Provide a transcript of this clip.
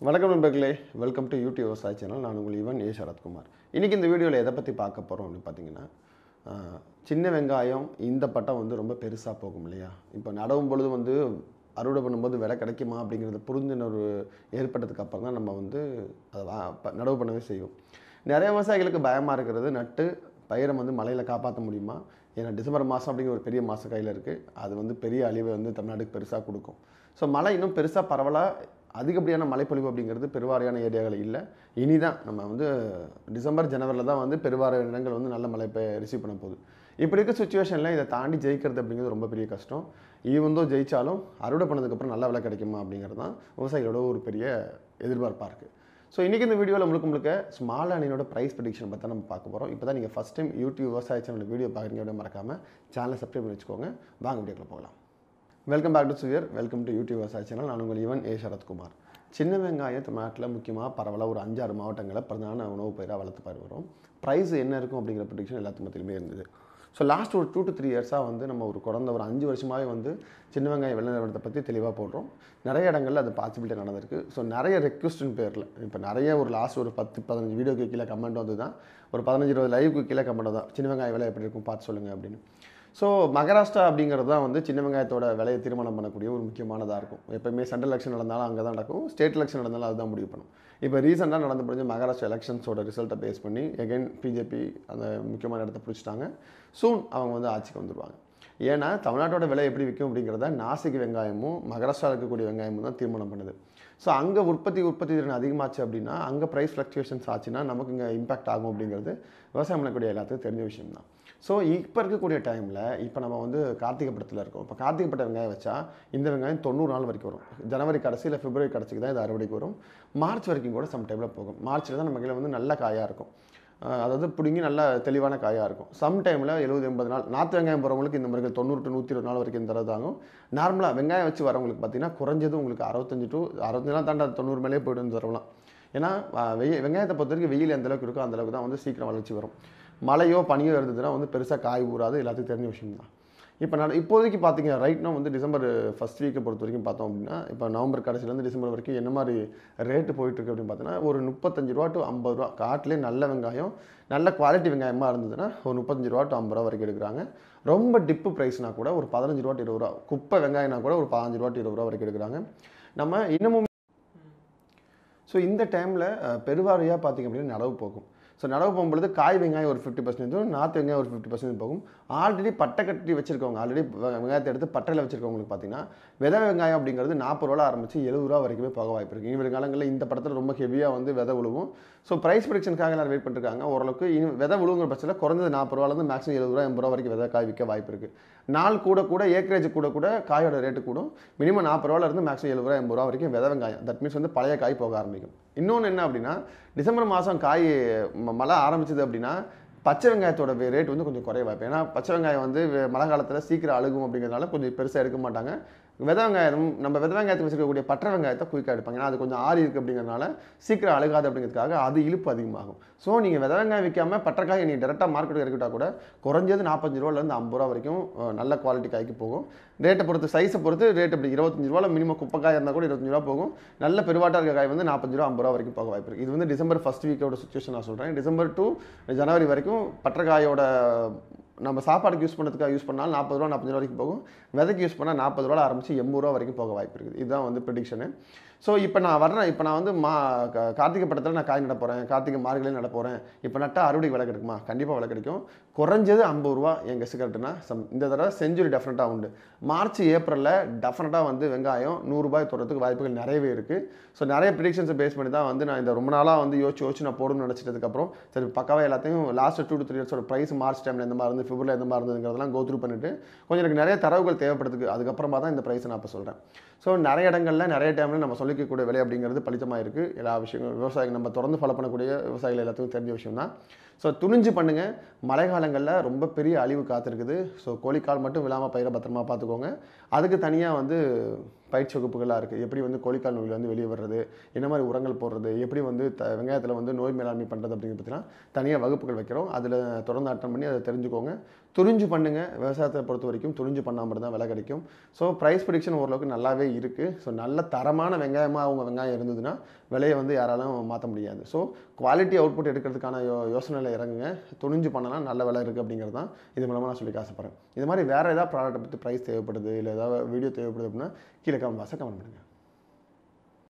வணக்கம் நண்பர்களே, welcome to YouTube விவசாய சேனல். நான் உங்கள் ஈவன் சரத்குமார். இன்றைக்கி இந்த வீடியோவில் எதை பற்றி பார்க்க போகிறோம் அப்படின்னு பார்த்தீங்கன்னா, சின்ன வெங்காயம் இந்த பட்டம் வந்து ரொம்ப பெருசாக போகும் இல்லையா? இப்போ நடவும் பொழுது வந்து அறுவடை பண்ணும்போது விலை கிடைக்குமா அப்படிங்கிறது புரிஞ்சுணர்வு ஏற்பட்டதுக்கு அப்புறம் தான் நம்ம வந்து அதை நடவு பண்ணவே செய்வோம். நிறைய விவசாயிகளுக்கு பயமாக இருக்கிறது, நட்டு பயிரை வந்து மழையில் காப்பாற்ற முடியுமா? ஏன்னா டிசம்பர் மாதம் அப்படிங்கிற ஒரு பெரிய மாதம் கையில் இருக்குது. அது வந்து பெரிய அழிவை வந்து தமிழ்நாட்டுக்கு பெருசாக கொடுக்கும். ஸோ மழை இன்னும் பெருசாக பரவலாக அதிகப்படியான மழைப்பொழிவு அப்படிங்கிறது பெருவாரியான ஏரியாவில் இல்லை. இனிதான் நம்ம வந்து டிசம்பர் ஜனவரியில் தான் வந்து பெருவாரியான இடங்கள் வந்து நல்ல மழை ரிசீவ் பண்ண போகுது. இப்படி இருக்க சுச்சுவேஷனில் இதை தாண்டி ஜெயிக்கிறது அப்படிங்கிறது ரொம்ப பெரிய கஷ்டம். ஈவந்தோ ஜெயித்தாலும் அறுவடை பண்ணதுக்கப்புறம் நல்ல விலை கிடைக்குமா அப்படிங்கிறது தான் விவசாயிகளோட ஒரு பெரிய எதிர்பார்ப்பாக இருக்குது. ஸோ இன்றைக்கி இந்த வீடியோவில் முழுக்க ஸ்மால் ஆனியனோட ப்ரைஸ் ப்ரெடிக்ஷன் பற்றி நம்ம பார்க்க போகிறோம். இப்போ தான் நீங்கள் ஃபஸ்ட் டைம் யூடியூப் விவசாய சேனல் வீடியோ பார்க்குறீங்க அப்படியே மறக்காமல் சேனலை சப்ஸ்கிரைப் பண்ணி வச்சுக்கோங்க. வாங்க வீடியோக்குள்ள போகலாம். வெல்கம் பேக் டு சுவியர், வெல்கம் டு யூடியூப் விவசாய சேனல். நான் உங்கள் ஈவன் சரத்குமார். சின்ன வெங்காயம் தமிழ்நாட்டில் முக்கியமாக பரவலாக ஒரு 5-6 மாவட்டங்களில் பிரதான உணவு பயிராக வளர்த்து வரும். ப்ரைஸ் என்ன இருக்கும் அப்படிங்கிற ப்ரெடிக்ஷன் எல்லாத்துக்கு மத்தியிலுமே இருந்தது. ஸோ லாஸ்ட் ஒரு 2 to 3 இயர்ஸாக வந்து நம்ம ஒரு குறைந்த ஒரு 5 வருஷமாகவே வந்து சின்ன வெங்காயம் விலை நிலவரத்தை பற்றி தெளிவாக போடுறோம். நிறைய இடங்களில் அது பாசிபிலிட்டி நடந்திருக்கு. ஸோ நிறைய ரெக்வஸ்டின் பேரில் இப்போ நிறைய ஒரு லாஸ்ட் ஒரு 10-15 வீடியோக்கு கீழே கமெண்ட் வந்து தான், ஒரு 15-20 லைவுக்கு கீழே கமெண்ட் தான், சின்ன வெங்காய விலை எப்படி இருக்கும் பார்த்து சொல்லுங்கள் அப்படின்னு. ஸோ மகாராஷ்டிரா அப்படிங்கிறது தான் வந்து சின்ன வெங்காயத்தோட விலையை தீர்மானம் பண்ணக்கூடிய ஒரு முக்கியமானதாக இருக்கும். எப்போயுமே சென்ட்ரல் எலெக்ஷன் நடந்தாலும் அங்கே தான் நடக்கும், ஸ்டேட் எலெக்ஷன் நடந்தாலும் அதுதான் முடிவு பண்ணும். இப்போ ரீசெண்டாக நடந்து முடிஞ்ச மகாராஷ்டிரா எலெக்ஷன்ஸோட ரிசல்ட்டை பேஸ் பண்ணி எகைன் பிஜேபி அந்த முக்கியமான இடத்த பிடிச்சிட்டாங்க. சூன் அவங்க வந்து ஆட்சிக்கு வந்துடுவாங்க. ஏன்னா தமிழ்நாட்டோட விலை எப்படி விற்கும் அப்படிங்கிறத நாசிக் வெங்காயமும் மகாராஷ்டிராவில் இருக்கக்கூடிய வெங்காயமும் தான் தீர்மானம் பண்ணுது. ஸோ அங்கே உற்பத்தி திறன் அதிகமாச்சு அப்படின்னா, அங்கே ப்ரைஸ் ஃப்ளக்சுவேஷன்ஸ் ஆச்சுன்னா நமக்கு இங்கே இம்பாக்ட் ஆகும் அப்படிங்கிறது விவசாயம் பண்ணக்கூடிய எல்லாத்துக்கும் தெரிஞ்ச விஷயம் தான். ஸோ இப்போ இருக்கக்கூடிய டைமில் இப்போ நம்ம வந்து கார்த்திகை பட்டத்தில் இருக்கோம். இப்போ கார்த்திகை பட்ட வெங்காயம் வச்சா இந்த வெங்காயம் 90 நாள் வரைக்கும் வரும். ஜனவரி கடைசி இல்லை பிப்ரவரி கடைசிக்கு தான் இது அறுவடைக்கு வரும். மார்ச் வரைக்கும் கூட சம் டைமில் போகும். மார்ச்சில் தான் நம்ம கையில் வந்து நல்ல காயாக இருக்கும். அதாவது பிடுங்கி நல்ல தெளிவான காயாக இருக்கும். சம் டைமில் 70-80 நாள் நாற்று வெங்காயம் போகிறவங்களுக்கு இந்த மாதிரி 90 to 120 நாள் வரைக்கும் இந்த தடவை தாங்கும். நார்மலாக வெங்காயம் வச்சு வரவங்களுக்கு பார்த்தீங்கன்னா குறைஞ்சது உங்களுக்கு 65 to 65 நாள் தாண்டி 90 மேலே போய்ட்டு தரலாம். ஏன்னா வெங்காயத்தை பொறுத்த வரைக்கும் வெயில் எந்த அளவுக்கு இருக்கோ அந்தளவுக்கு தான் வந்து சீக்கிரம் வளர்ச்சி வரும். மழையோ பனியோ இருந்ததுன்னா வந்து பெருசாக காய் ஊறாது, எல்லாத்துக்கும் தெரிஞ்ச விஷயம் தான். இப்போ இப்போதைக்கு பார்த்தீங்க ரைட்னா வந்து டிசம்பர் ஃபஸ்ட் வீக்கை பொறுத்த வரைக்கும் பார்த்தோம் அப்படின்னா, இப்போ நவம்பர் கடைசிலேருந்து டிசம்பர் வரைக்கும் என்ன மாதிரி ரேட்டு போயிட்டுருக்கு அப்படின்னு பார்த்தீங்கன்னா, ஒரு 35 ரூபா to 50 ரூபா காட்டிலே நல்ல வெங்காயம் நல்ல குவாலிட்டி வெங்காயமாக இருந்ததுன்னா ஒரு 35 ரூபா to 50 ரூபா வரைக்கும் எடுக்கிறாங்க. ரொம்ப டிப்பு ப்ரைஸ்னால் கூட ஒரு 15 ரூபா to 20 ரூபா, குப்பை வெங்காயம்னா கூட ஒரு 15 ரூபா to 20 ரூபா வரைக்கும் எடுக்கிறாங்க. நம்ம இன்னமும் ஸோ இந்த டைமில் பெருவாரியாக பார்த்திங்க அப்படின்னா நடவு போகும். ஸோ நடவு போகும்பொழுது காய் வெங்காயம் ஒரு 50%, நாற்று வெங்காயம் ஒரு 50% போகும். ஆல்ரெடி பட்டை கட்டி வச்சுருக்கவங்க, ஆல்ரெடி வெங்காயத்தை எடுத்து பட்டையில் வச்சுருக்கவங்களுக்கு பார்த்தீங்கன்னா விதை வெங்காயம் அப்படிங்கிறது 40 ரூபா ஆரம்பித்து 70 ரூபா வரைக்குமே போக வாய்ப்பு இருக்குது. இனி காலங்களில் இந்த படத்தில் ரொம்ப ஹெவியாக வந்து விதை விழுவும். ஸோ ப்ரைஸ் ப்ரெடிக்ஷனுக்காக எல்லாரும் வெயிட் பண்ணிருக்காங்க. ஓரளவுக்கு விதை விழுவுங்கிற பட்சத்தில் குறைஞ்சது 40 ரூபாலேருந்து மேக்ஸிமம் 70 ரூபா 80 ரூபா வரைக்கும் விதை காய் விற்க வாய்ப்பு இருக்குது. நாள் கூட ஏக்கரேஜ் கூட காயோட ரேட்டு கூடும். மினிமம் 40 ரூபாலேருந்து மேக்ஸிமம் 70 ரூபா 80 ரூபா வரைக்கும் விதை வெங்காயம், தட் மீன்ஸ் வந்து பழைய காய் போக ஆரம்பிக்கும். இன்னொன்று என்ன அப்படின்னா, டிசம்பர் மாதம் காய் மழை ஆரம்பிச்சது அப்படின்னா பச்சை வெங்காயத்தோட ரேட் வந்து கொஞ்சம் குறைய வாய்ப்பு. ஏன்னா பச்சை வெங்காயம் வந்து மழை காலத்தில் சீக்கிரம் அழுகும் அப்படிங்கிறதுனால கொஞ்சம் பெருசாக எடுக்க மாட்டாங்க. விதை வெங்காயம் நம்ம விதை வெங்காயத்தை வச்சுருக்கக்கூடிய பற்ற வெங்காயத்தை குயிக்காக எடுப்பாங்க. ஏன்னா அது கொஞ்சம் ஆறி இருக்குது அப்படிங்கிறதுனால சீக்கிரம் அழுகாது அப்படிங்கிறதுக்காக அது இழுப்பு அதிகமாகும். ஸோ நீங்கள் விதை வெங்காயம் விற்காமல் பற்றக்காய் நீங்கள் டேரெக்டாக மார்க்கெட்டுக்கு இறக்கிட்டால் கூட குறைஞ்சது 45 ரூபாலேருந்து 50 ரூபா வரைக்கும் நல்ல குவாலிட்டி காய்க்கு போகும். ரேட்டை பொறுத்து சைஸை பொறுத்து ரேட் எப்படி 25 ரூபாவில் மினிமம் குப்பைக்காய் இருந்தால் கூட 25 ரூபா போகும். நல்ல பெருவாட்டாக இருக்க காய் வந்து 45 ரூபா 50 ரூபா வரைக்கும் போக வாய்ப்பு இருக்குது. இது வந்து டிசம்பர் ஃபஸ்ட் வீக்கோட சுச்சுவேஷன் நான் சொல்கிறேன். டிசம்பர் to ஜனவரி வரைக்கும் பற்றக்காயோட நம்ம சாப்பாடுக்கு யூஸ் பண்ணுறதுக்காக யூஸ் பண்ணாலும் 40 ரூபா 45 ரூபா வரைக்கும் போகும். விதைக்கு யூஸ் பண்ணால் 40 ரூபா ஆரம்பித்து 80 ரூபா வரைக்கும் போக வாய்ப்பு இருக்குது. இதுதான் வந்து ப்ரெடிக்ஷனு. ஸோ இப்போ நான் வந்து கார்த்திகை பட்டத்தில் நான் காய் நட போகிறேன், கார்த்திகை மார்கழியில் நட போகிறேன். இப்போ நட்டால் அறுவடைக்கு விலை கிடைக்குமா? கண்டிப்பாக விலை கிடைக்கும். குறைஞ்சது 50 ரூபா என் கெஸ்ட் கரெக்டுனா இந்த தடவை செஞ்சுரி டெஃபினட்டாக உண்டு. மார்ச் ஏப்ரலில் டெஃபினட்டாக வந்து வெங்காயம் 100 ரூபாய் தொடுறதுக்கு வாய்ப்புகள் நிறையவே இருக்குது. ஸோ நிறைய ப்ரெடிக்ஷன்ஸை பேஸ் பண்ணி தான் வந்து நான் இந்த ரொம்ப நாளாக வந்து யோசிச்சு நான் போடணும்னு நினச்சிட்டதுக்கப்புறம் சரி பக்காவாக எல்லாத்தையும் லாஸ்ட் 2 to 3 இயர்ஸோட ப்ரைஸ் மார்ச் டைமில் எந்த மாதிரி இருந்து பிப்ரவரியில் எந்த மாதிரி இருந்ததுங்கிறதெல்லாம் கோத்ரூ பண்ணிவிட்டு கொஞ்சம் எனக்கு நிறைய தரவுகள் தேவைப்படுதுக்கு. அதுக்கப்புறமா தான் இந்த ப்ரைஸை நான் இப்போ சொல்கிறேன். ஸோ நிறைய இடங்களில் நிறைய டைமில் நம்ம சொல்லிக்கக்கூடிய விலை அப்படிங்கிறது பலித்தமாக இருக்குது. எல்லா விஷயங்களும் விவசாயிகள் நம்ம தொடர்ந்து ஃபாலோ பண்ணக்கூடிய விவசாயிகள் எல்லாத்துக்கும் தெரிஞ்ச விஷயம் தான். ஸோ துணிஞ்சு பண்ணுங்கள். மழை காலங்களில் ரொம்ப பெரிய அழிவு காத்திருக்குது. ஸோ கோழிக்கால் மட்டும் விழாமல் பயிரை பத்திரமா பார்த்துக்கோங்க. அதுக்கு தனியாக வந்து பயிற்சி வகுப்புகளாக இருக்குது. எப்படி வந்து கோழிக்கால் நோயில் வந்து வெளியே வர்றது, என்ன மாதிரி உரங்கள் போடுறது, எப்படி வந்து வெங்காயத்தில் வந்து நோய் மேலாண்மை பண்ணுறது அப்படிங்கிறத பற்றிலாம் தனியாக வகுப்புகள் வைக்கிறோம். அதில் தொடர்ந்து அட்டன் பண்ணி அதை தெரிஞ்சுக்கோங்க. துணிஞ்சு பண்ணுங்க. விவசாயத்தை பொறுத்த வரைக்கும் துணிஞ்சு பண்ணால் மட்டும் தான் விலை கிடைக்கும். ஸோ ப்ரைஸ் ப்ரிடிக்ஷன் ஓரளவுக்கு நல்லாவே இருக்குது. ஸோ நல்ல தரமான வெங்காயமாக அவங்க வெங்காயம் இருந்ததுன்னா விலையை வந்து யாராலும் மாற்ற முடியாது. ஸோ குவாலிட்டி அவுட்புட் எடுக்கிறதுக்கான யோசனையில் இறங்குங்க. துணிஞ்சு பண்ணலாம், நல்ல விலை இருக்குது அப்படிங்கிறது தான் இது மூலமாக நான் சொல்லி ஆசைப்படுறேன். இது மாதிரி வேறு ஏதாவது ப்ராடக்ட்டை பற்றி ப்ரைஸ் தேவைப்படுது, இல்லை ஏதாவது வீடியோ தேவைப்படுது அப்படின்னா கீழே கமெண்ட் பாக்ஸில் கமெண்ட் பண்ணுங்கள்.